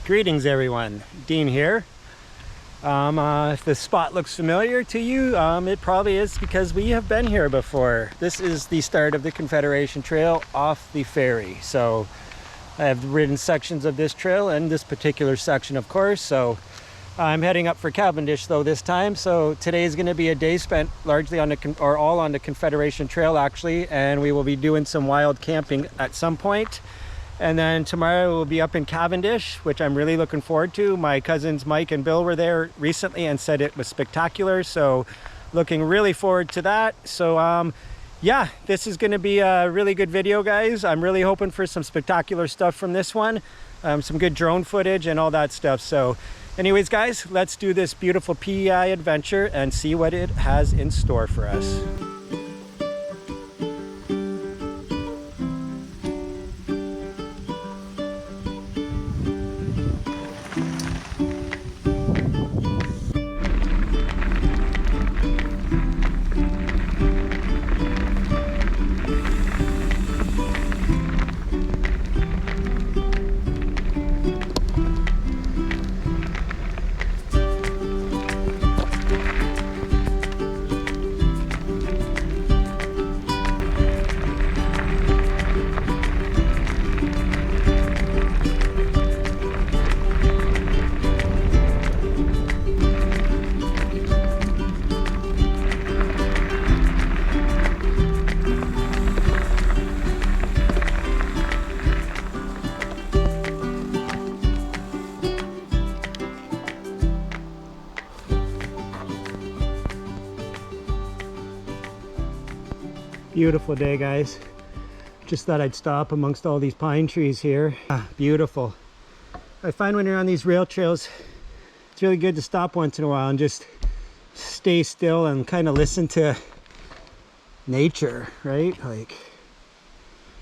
Greetings everyone, Dean here. If the spot looks familiar to you, it probably is because we have been here before. This is the start of the Confederation Trail off the ferry. So I have ridden sections of this trail and this particular section, of course. So I'm heading up for Cavendish though this time. So today is going to be a day spent largely on all on the Confederation Trail actually, and we will be doing some wild camping at some point. And then tomorrow we'll be up in Cavendish, which I'm really looking forward to. My cousins Mike and Bill were there recently and said it was spectacular. So looking really forward to that. So yeah, this is going to be a really good video, guys. I'm really hoping for some spectacular stuff from this one. Some good drone footage and all that stuff. So anyways, guys, let's do this beautiful PEI adventure and see what it has in store for us. Beautiful day, guys. Just thought I'd stop amongst all these pine trees here. Beautiful. I find when you're on these rail trails, it's really good to stop once in a while and just stay still and kind of listen to nature, right? Like,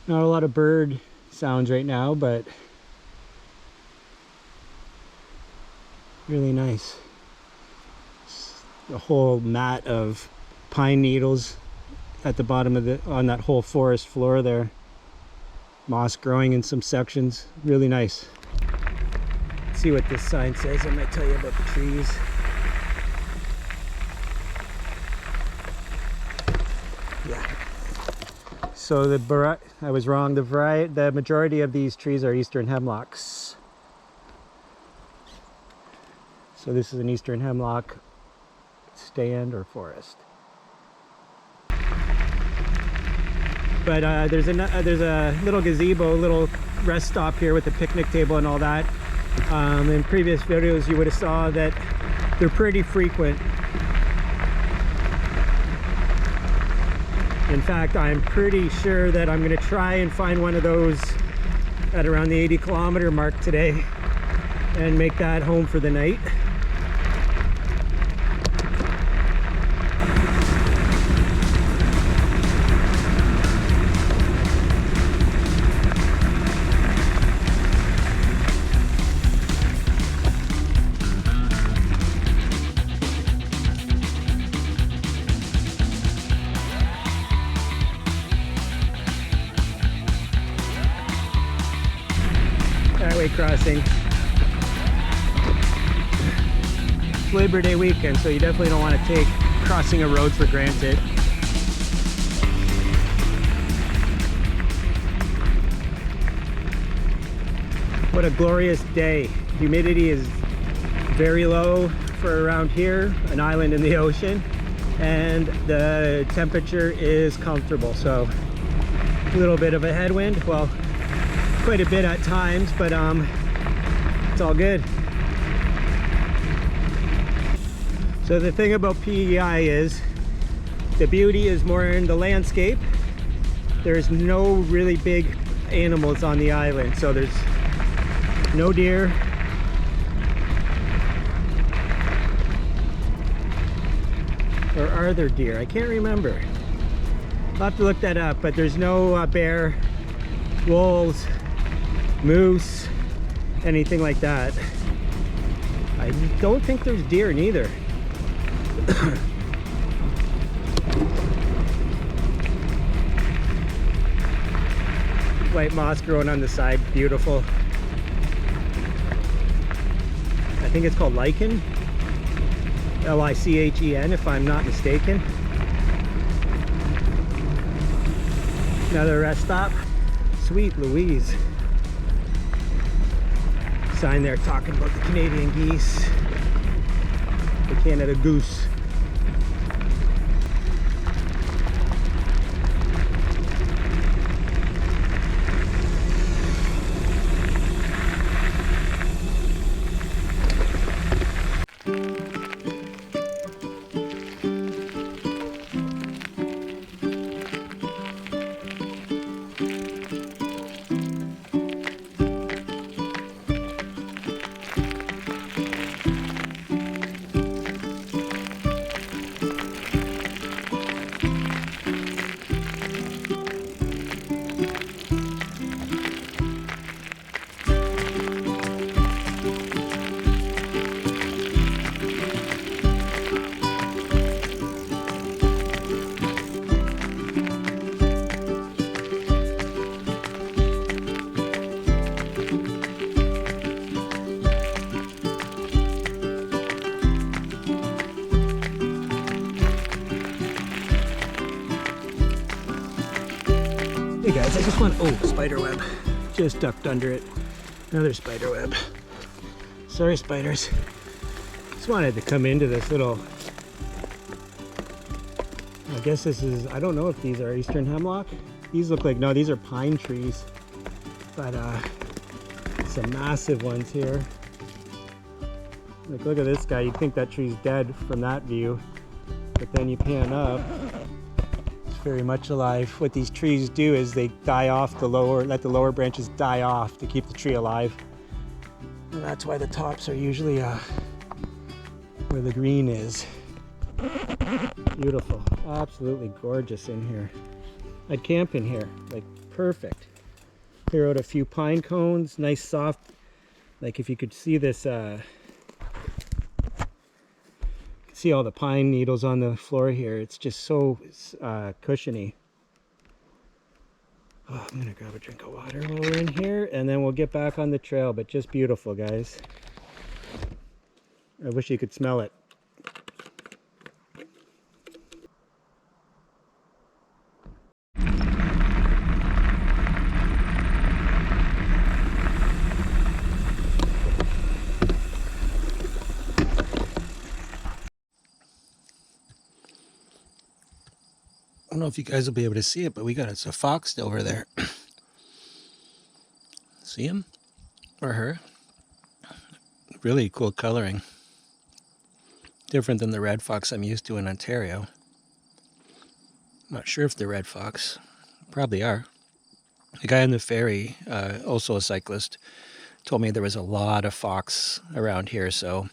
not a lot of bird sounds right now, but really nice. A whole mat of pine needles at the bottom of on that whole forest floor there. Moss growing in some sections. Really nice. Let's see what this sign says. I'm going to tell you about the trees. Yeah. So I was wrong. The majority of these trees are eastern hemlocks. So this is an eastern hemlock stand or forest. But there's a little gazebo, little rest stop here with a picnic table and all that. In previous videos you would have saw that they're pretty frequent. In fact, I'm pretty sure that I'm going to try and find one of those at around the 80-kilometer mark today and make that home for the night. Highway crossing. It's Labor Day weekend, so you definitely don't want to take crossing a road for granted. What a glorious day. Humidity is very low for around here, an island in the ocean, and the temperature is comfortable. So a little bit of a headwind, well, quite a bit at times, but it's all good. So the thing about PEI is the beauty is more in the landscape. There's no really big animals on the island, so there's no deer, or are there deer? I can't remember. I'll have to look that up, but there's no bear, wolves, moose, anything like that. I don't think there's deer neither. White moss growing on the side, beautiful. think it's called Lichen. L-I-C-H-E-N, if I'm not mistaken. Another rest stop. Sweet Louise. Sign there talking about the Canadian geese. The Canada goose. Hey guys, I just want, oh, spider web. Just ducked under it. Another spider web. Sorry, spiders. Just wanted to come into this little, I guess this is, I don't know if these are eastern hemlock. These look like, no, these are pine trees. But some massive ones here. Like, look at this guy. You'd think that tree's dead from that view. But then you pan up. Very much alive. What these trees do is they die off the lower, let the lower branches die off to keep the tree alive. And that's why the tops are usually where the green is. Beautiful, absolutely gorgeous in here. I'd camp in here, like perfect. Clear out a few pine cones, nice soft, like if you could see this, see all the pine needles on the floor here. It's just so cushiony. Oh, I'm gonna grab a drink of water while we're in here, and then we'll get back on the trail. But just beautiful, guys. I wish you could smell it. I don't know if you guys will be able to see it, but we got a fox over there. See him? Or her? Really cool coloring. Different than the red fox I'm used to in Ontario. I'm not sure if they're red fox. Probably are. The guy on the ferry, also a cyclist, told me there was a lot of fox around here, so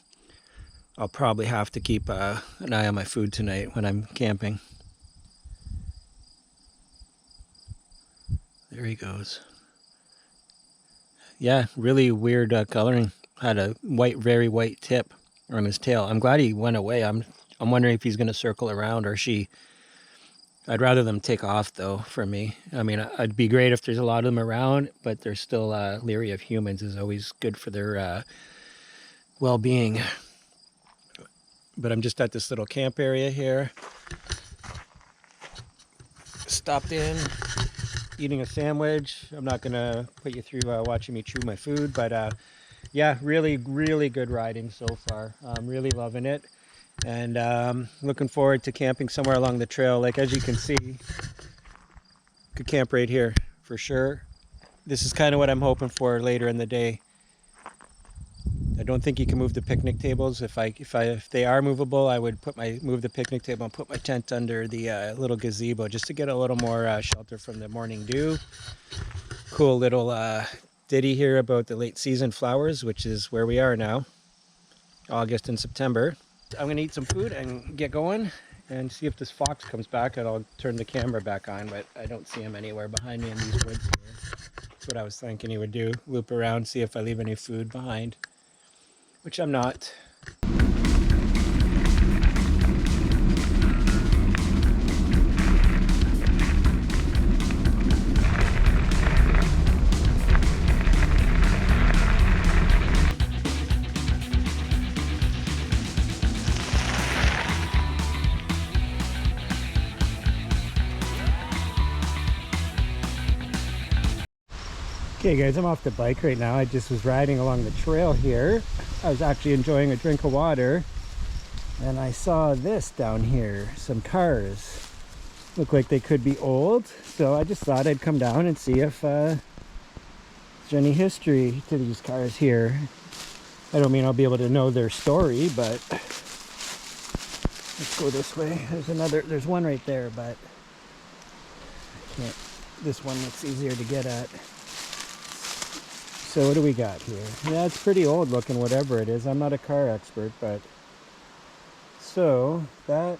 I'll probably have to keep an eye on my food tonight when I'm camping. There he goes. Yeah, really weird coloring. Had a white, very white tip on his tail. I'm glad he went away. I'm wondering if he's going to circle around or she. I'd rather them take off though. For me, I mean, it'd be great if there's a lot of them around, but they're still leery of humans. Is always good for their well-being. But I'm just at this little camp area here. Stopped in. Eating a sandwich. I'm not gonna put you through watching me chew my food, but yeah, really good riding so far. I'm really loving it, and looking forward to camping somewhere along the trail. Like, as you can see, could camp right here for sure. This is kind of what I'm hoping for later in the day. I don't think you can move the picnic tables. If they are movable, I would move the picnic table and put my tent under the little gazebo just to get a little more shelter from the morning dew. Cool little ditty here about the late season flowers, which is where we are now, August and September. I'm gonna eat some food and get going and see if this fox comes back, and I'll turn the camera back on, but I don't see him anywhere behind me in these woods here. That's what I was thinking he would do, loop around, see if I leave any food behind. Which I'm not. Okay guys, I'm off the bike right now. I just was riding along the trail here. I was actually enjoying a drink of water, and I saw this down here. Some cars. Look like they could be old, so I just thought I'd come down and see if there's any history to these cars here. I don't mean I'll be able to know their story, but let's go this way. There's one right there, but I can't. This one looks easier to get at. So what do we got here? Yeah, it's pretty old looking, whatever it is. I'm not a car expert, but so that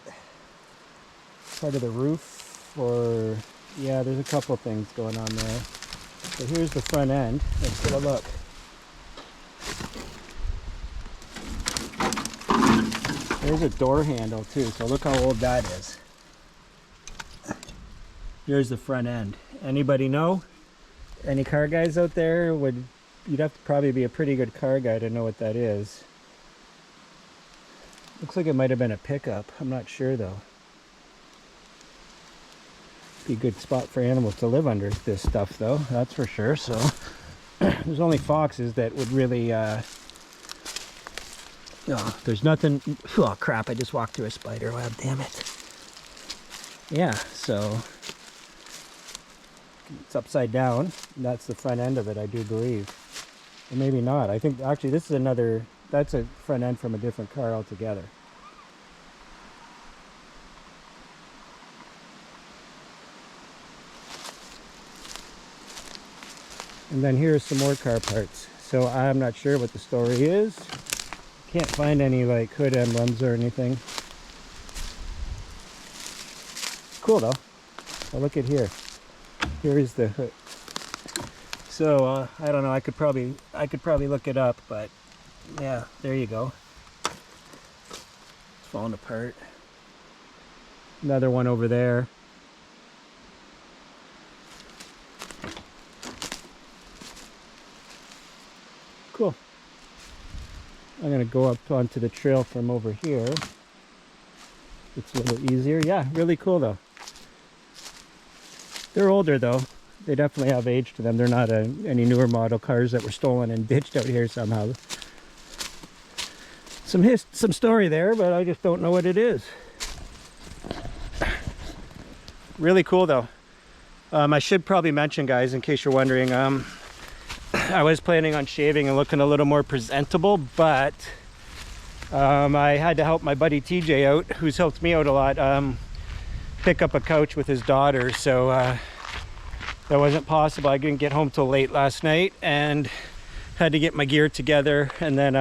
part of the roof, or yeah, there's a couple things going on there. So here's the front end. Let's get a look. There's a door handle too, so look how old that is. Here's the front end. Anybody know? Any car guys out there? You'd have to probably be a pretty good car guy to know what that is. Looks like it might have been a pickup. I'm not sure though. Be a good spot for animals to live under this stuff though, that's for sure. So there's only foxes that would really oh, there's nothing. Oh crap, I just walked through a spider web, damn it. Yeah, so it's upside down. That's the front end of it, I do believe. Or maybe not. I think actually this is another, that's a front end from a different car altogether. And then here's some more car parts. So I'm not sure what the story is. Can't find any like hood emblems or anything. Cool though. Well, look at here. Here is the hood. So I don't know. I could probably look it up, but yeah, there you go. It's falling apart. Another one over there. Cool. I'm gonna go up onto the trail from over here. It's a little easier. Yeah, really cool though. They're older though. They definitely have age to them. They're not any newer model cars that were stolen and ditched out here somehow. Some story there, but I just don't know what it is. Really cool though. I should probably mention, guys, in case you're wondering, I was planning on shaving and looking a little more presentable, but I had to help my buddy TJ out, who's helped me out a lot, pick up a couch with his daughter, so that wasn't possible. I didn't get home till late last night and had to get my gear together, and then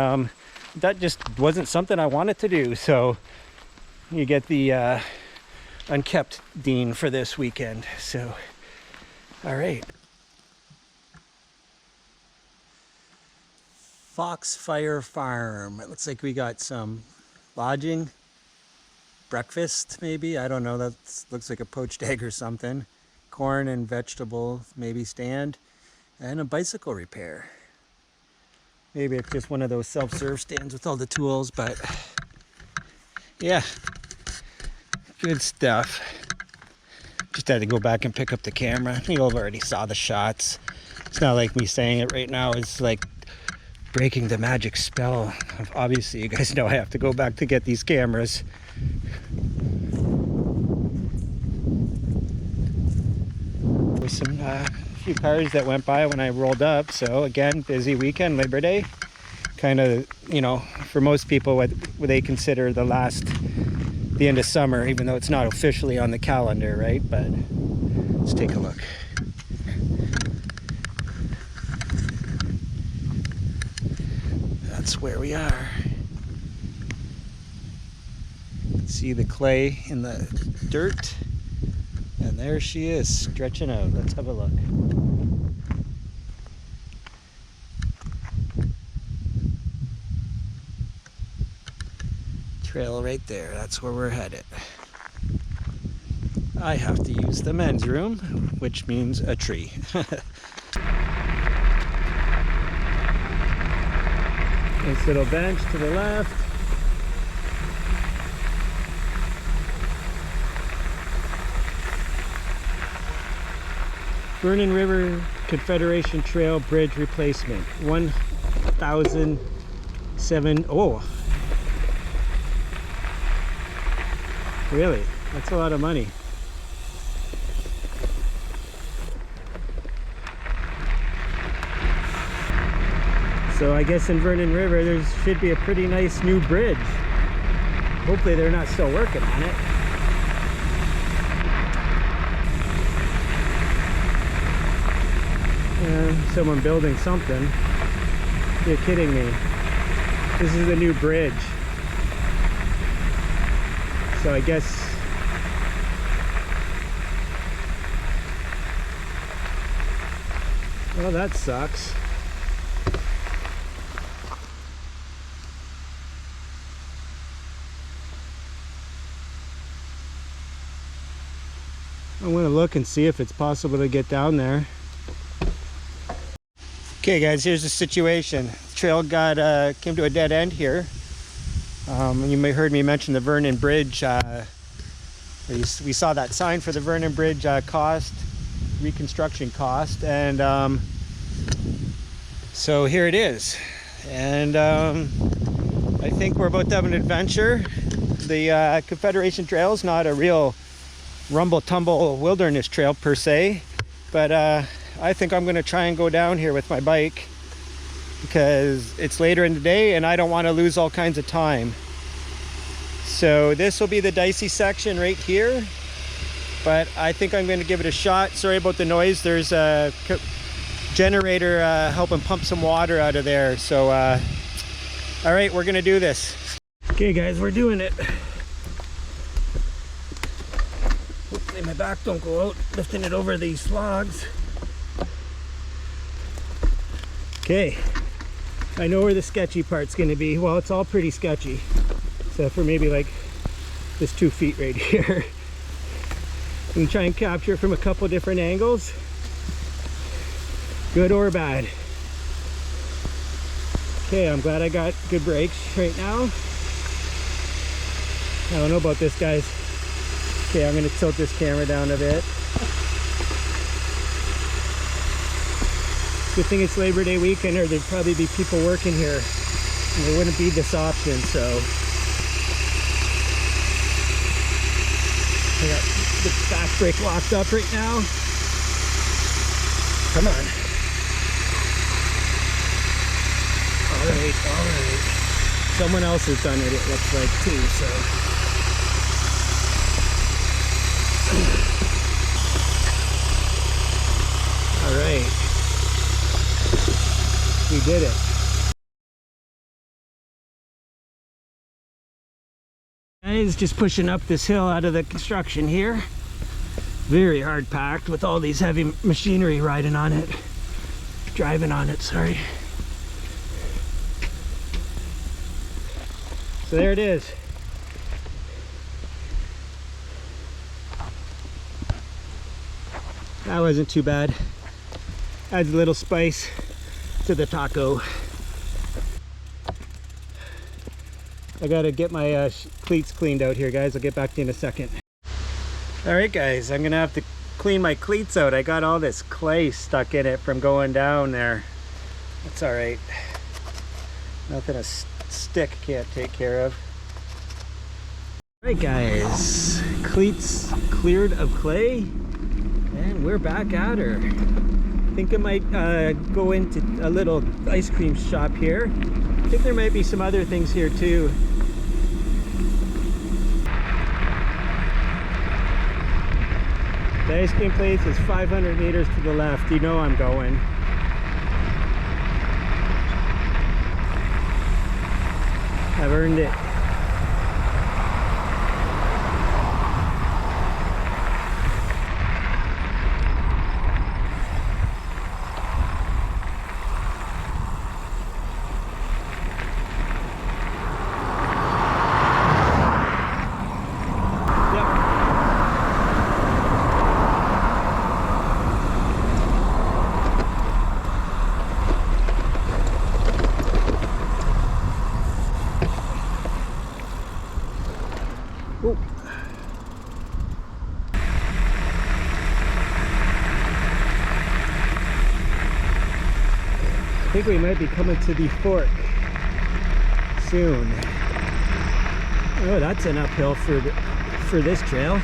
that just wasn't something I wanted to do, so you get the unkept Dean for this weekend. So all right. Foxfire Farm. It looks like we got some lodging, breakfast maybe, I don't know, that looks like a poached egg or something. Corn and vegetable maybe stand, and a bicycle repair. Maybe it's just one of those self-serve stands with all the tools, but yeah, good stuff. Just had to go back and pick up the camera. You all already saw the shots. It's not like me saying it right now is like breaking the magic spell. Obviously, you guys know I have to go back to get these cameras. There's some few cars that went by when I rolled up. So again, busy weekend, Labor Day. Kind of, you know, for most people, what they consider the end of summer, even though it's not officially on the calendar, right? But let's take a look. That's where we are. See the clay in the dirt, and there she is stretching out. Let's have a look. Trail right there. That's where we're headed. I have to use the men's room, which means a tree. Nice little bench to the left. Vernon River Confederation Trail bridge replacement. 1,007. Oh, really? That's a lot of money. So I guess in Vernon River there should be a pretty nice new bridge. Hopefully they're not still working on it. Someone building something. You're kidding me. This is the new bridge. So I guess well, that sucks. I'm gonna look and see if it's possible to get down there. Okay guys, here's the situation. The trail came to a dead end here. You may have heard me mention the Vernon Bridge. We saw that sign for the Vernon Bridge reconstruction cost, and so here it is. And I think we're about to have an adventure. The Confederation Trail is not a real rumble-tumble wilderness trail per se, but I think I'm going to try and go down here with my bike because it's later in the day and I don't want to lose all kinds of time. So this will be the dicey section right here, but I think I'm going to give it a shot. Sorry about the noise. There's a generator helping pump some water out of there. So all right, we're going to do this. Okay guys, we're doing it. Hopefully my back don't go out lifting it over these logs. Okay, I know where the sketchy part's going to be. Well, it's all pretty sketchy, except for maybe like this 2 feet right here. I'm going to try and capture it from a couple different angles, good or bad. Okay, I'm glad I got good brakes right now. I don't know about this, guys. Okay, I'm going to tilt this camera down a bit. Good thing it's Labor Day weekend, or there'd probably be people working here and there wouldn't be this option. So I got the back brake locked up right now. Come on. Alright. Someone else has done it, it looks like, too, so. Alright. We did it. Guys, just pushing up this hill out of the construction here. Very hard packed with all these heavy machinery driving on it, sorry. So there it is. That wasn't too bad. Adds a little spice to the taco. I gotta get my cleats cleaned out here, guys. I'll get back to you in a second. Alright guys, I'm gonna have to clean my cleats out. I got all this clay stuck in it from going down there. That's alright. Nothing a stick can't take care of. Alright guys, cleats cleared of clay and we're back at her. I think I might go into a little ice cream shop here. I think there might be some other things here too. The ice cream place is 500 meters to the left. You know I'm going. I've earned it. think we might be coming to the fork soon. Oh, that's an uphill for this trail.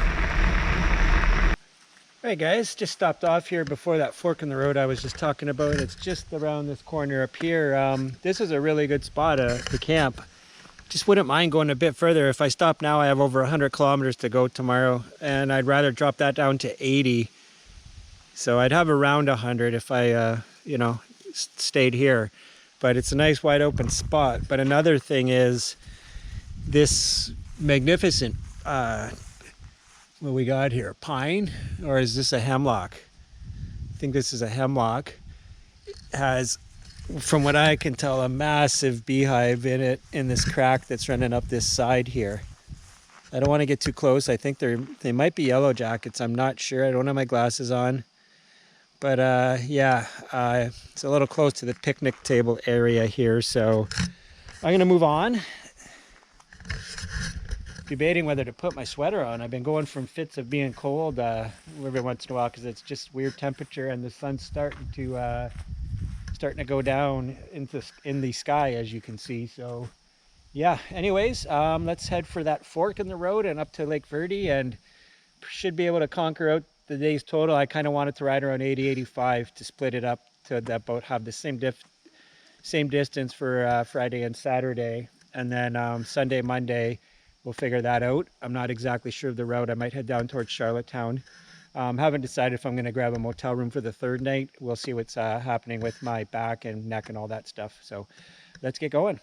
Alright guys, just stopped off here before that fork in the road I was just talking about. It's just around this corner up here. This is a really good spot to camp. Just wouldn't mind going a bit further. If I stop now, I have over 100 kilometers to go tomorrow, and I'd rather drop that down to 80. So I'd have around 100 if I, you know, stayed here. But it's a nice wide open spot. But another thing is this magnificent, what we got here, pine, or is this a hemlock? I think this is a hemlock. It has, from what I can tell, a massive beehive in it, in this crack that's running up this side here. I don't want to get too close. I think they might be yellow jackets. I'm not sure. I don't have my glasses on. But yeah, it's a little close to the picnic table area here, so I'm gonna move on. Debating whether to put my sweater on. I've been going from fits of being cold every once in a while because it's just weird temperature and the sun's starting to go down in the sky, as you can see. So yeah, anyways, let's head for that fork in the road and up to Lake Verde, and should be able to conquer out the day's total. I kind of wanted to ride around 80-85 to split it up to about have the same distance for Friday and Saturday, and then Sunday, Monday, we'll figure that out. I'm not exactly sure of the route. I might head down towards Charlottetown. Haven't decided if I'm going to grab a motel room for the third night. We'll see what's happening with my back and neck and all that stuff. So let's get going.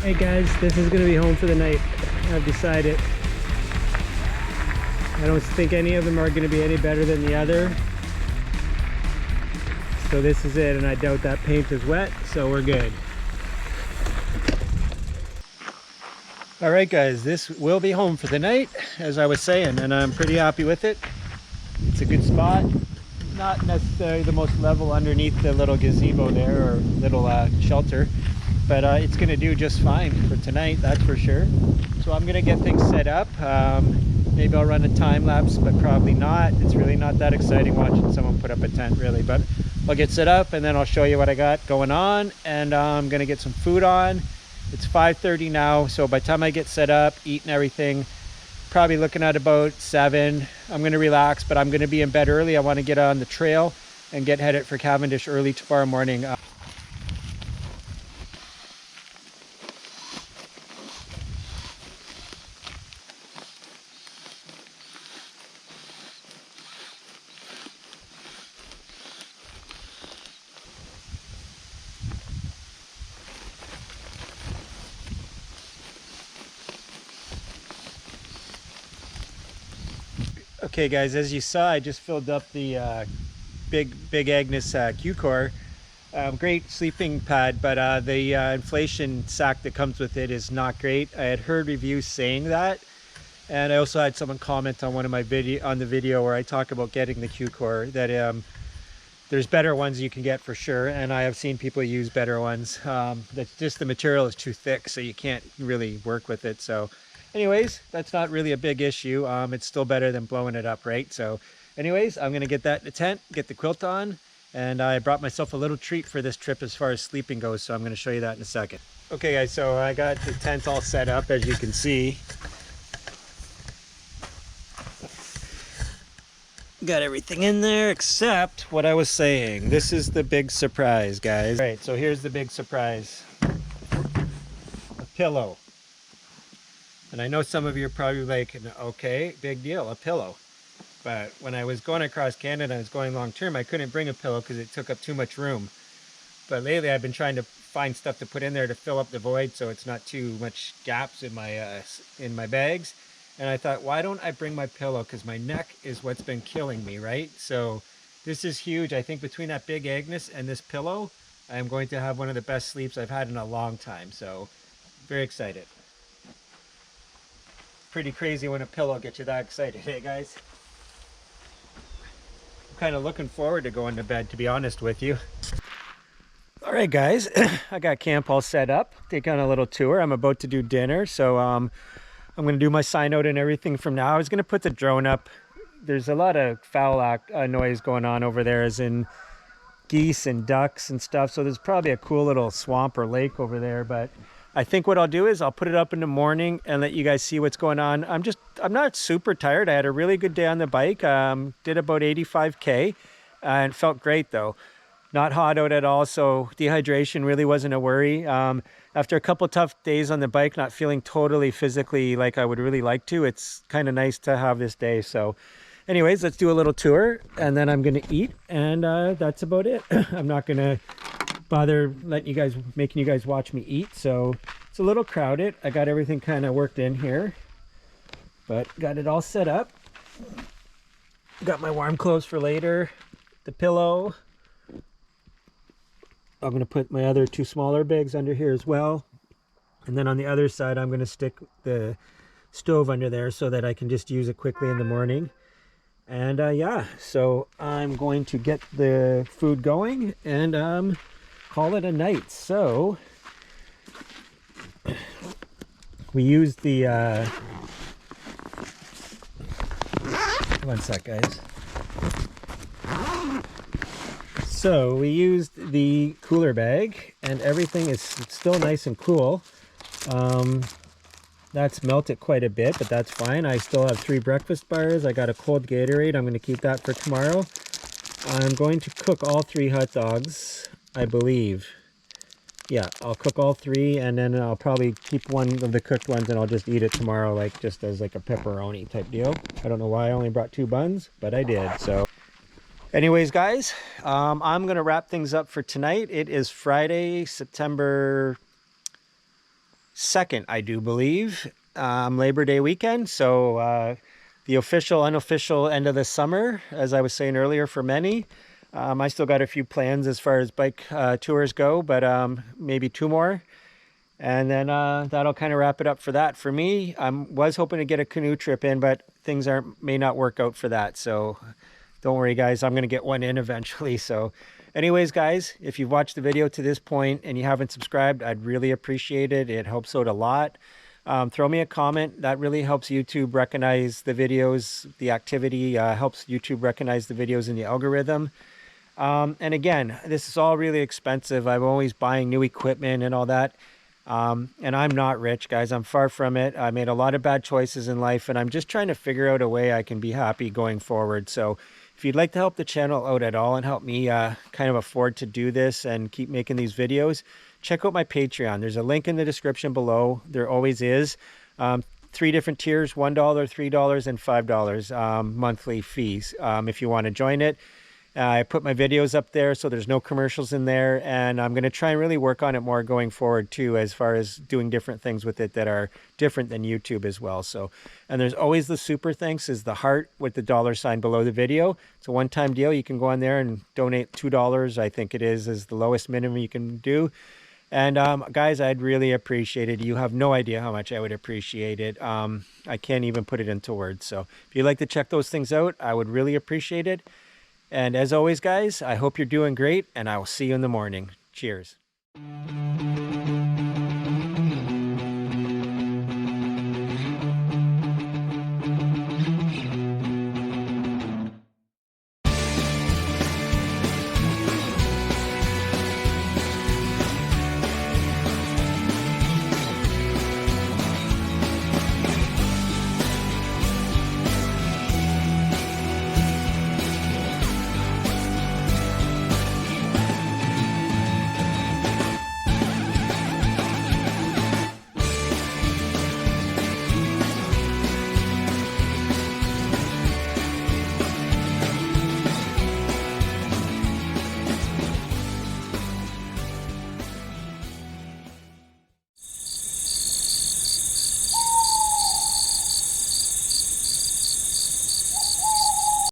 Hey guys, this is going to be home for the night. I've decided. I don't think any of them are going to be any better than the other. So this is it, and I doubt that paint is wet, so we're good. Alright guys, this will be home for the night, as I was saying, and I'm pretty happy with it. It's a good spot. Not necessarily the most level underneath the little gazebo there, or little shelter. But it's going to do just fine for tonight, that's for sure. So I'm going to get things set up. Maybe I'll run a time lapse, but probably not. It's really not that exciting watching someone put up a tent, really. But I'll get set up and then I'll show you what I got going on. And I'm going to get some food on. It's 5:30 now, so by the time I get set up, eat and everything, probably looking at about 7. I'm going to relax, but I'm going to be in bed early. I want to get on the trail and get headed for Cavendish early tomorrow morning. Okay guys, as you saw, I just filled up the Big Agnes Q-Core. Great sleeping pad, but the inflation sack that comes with it is not great. I had heard reviews saying that, and I also had someone comment on one of my video where I talk about getting the Q-Core, that there's better ones you can get for sure, and I have seen people use better ones. That's just the material is too thick, so you can't really work with it. So anyways, that's not really a big issue. It's still better than blowing it up, right? So anyways, I'm gonna get that in the tent, get the quilt on, and I brought myself a little treat for this trip as far as sleeping goes, so I'm gonna show you that in a second. Okay guys, so I got the tent all set up, as you can see. Got everything in there except what I was saying. This is the big surprise, guys. All right, so here's the big surprise. A pillow. And I know some of you are probably like, okay, big deal, a pillow. But when I was going across Canada, I was going long term, I couldn't bring a pillow because it took up too much room. But lately I've been trying to find stuff to put in there to fill up the void so it's not too much gaps in my bags. And I thought, why don't I bring my pillow? Because my neck is what's been killing me, right? So this is huge. I think between that big Agnes and this pillow, I'm going to have one of the best sleeps I've had in a long time. So very excited. Pretty crazy when a pillow gets you that excited, hey guys? I'm kind of looking forward to going to bed, to be honest with you. All right, guys, I got camp all set up. Take on a little tour. I'm about to do dinner, so I'm going to do my sign out and everything from now. I was going to put the drone up. There's a lot of foul noise going on over there, as in geese and ducks and stuff. So there's probably a cool little swamp or lake over there. But I think what I'll do is I'll put it up in the morning and let you guys see what's going on. I'm not super tired. I had a really good day on the bike. Did about 85K and felt great though. Not hot out at all, so dehydration really wasn't a worry. After a couple tough days on the bike, not feeling totally physically like I would really like to, it's kind of nice to have this day. So anyways, let's do a little tour and then I'm gonna eat, and that's about it. I'm not gonna bother making you guys watch me eat, so it's a little crowded. I got everything kind of worked in here, but got it all set up. Got my warm clothes for later, the pillow. I'm going to put my other two smaller bags under here as well. And then on the other side, I'm going to stick the stove under there so that I can just use it quickly in the morning. And yeah, so I'm going to get the food going and call it a night. So we used the, one sec guys. So we used the cooler bag and everything is still nice and cool. That's melted quite a bit, but that's fine. I still have 3 breakfast bars. I got a cold Gatorade. I'm going to keep that for tomorrow. I'm going to cook all 3 hot dogs, I believe. Yeah, I'll cook all 3 and then I'll probably keep one of the cooked ones and I'll just eat it tomorrow, like just as like a pepperoni type deal. I don't know why I only brought 2 buns, but I did. So anyways, guys, I'm going to wrap things up for tonight. It is Friday, September 2nd, I do believe, Labor Day weekend. So the official, unofficial end of the summer, as I was saying earlier, for many. I still got a few plans as far as bike tours go, but maybe 2 more. And then that'll kind of wrap it up for that. For me, I was hoping to get a canoe trip in, but things may not work out for that. So don't worry, guys, I'm going to get one in eventually. So anyways, guys, if you've watched the video to this point and you haven't subscribed, I'd really appreciate it. It helps out a lot. Throw me a comment. That really helps YouTube recognize the videos. The activity helps YouTube recognize the videos in the algorithm. And again, this is all really expensive. I'm always buying new equipment and all that. And I'm not rich, guys. I'm far from it. I made a lot of bad choices in life, and I'm just trying to figure out a way I can be happy going forward. So if you'd like to help the channel out at all and help me kind of afford to do this and keep making these videos, check out my Patreon. There's a link in the description below. There always is. 3 different tiers, $1, $3, and $5 monthly fees if you want to join it. I put my videos up there, so there's no commercials in there, and I'm going to try and really work on it more going forward too, as far as doing different things with it that are different than YouTube as well. So, and there's always the super thanks, is the heart with the $sign below the video. It's a one-time deal. You can go on there and donate $2, I think it is the lowest minimum you can do. And guys, I'd really appreciate it. You have no idea how much I would appreciate it. I can't even put it into words. So if you'd like to check those things out, I would really appreciate it. And as always, guys, I hope you're doing great, and I will see you in the morning. Cheers.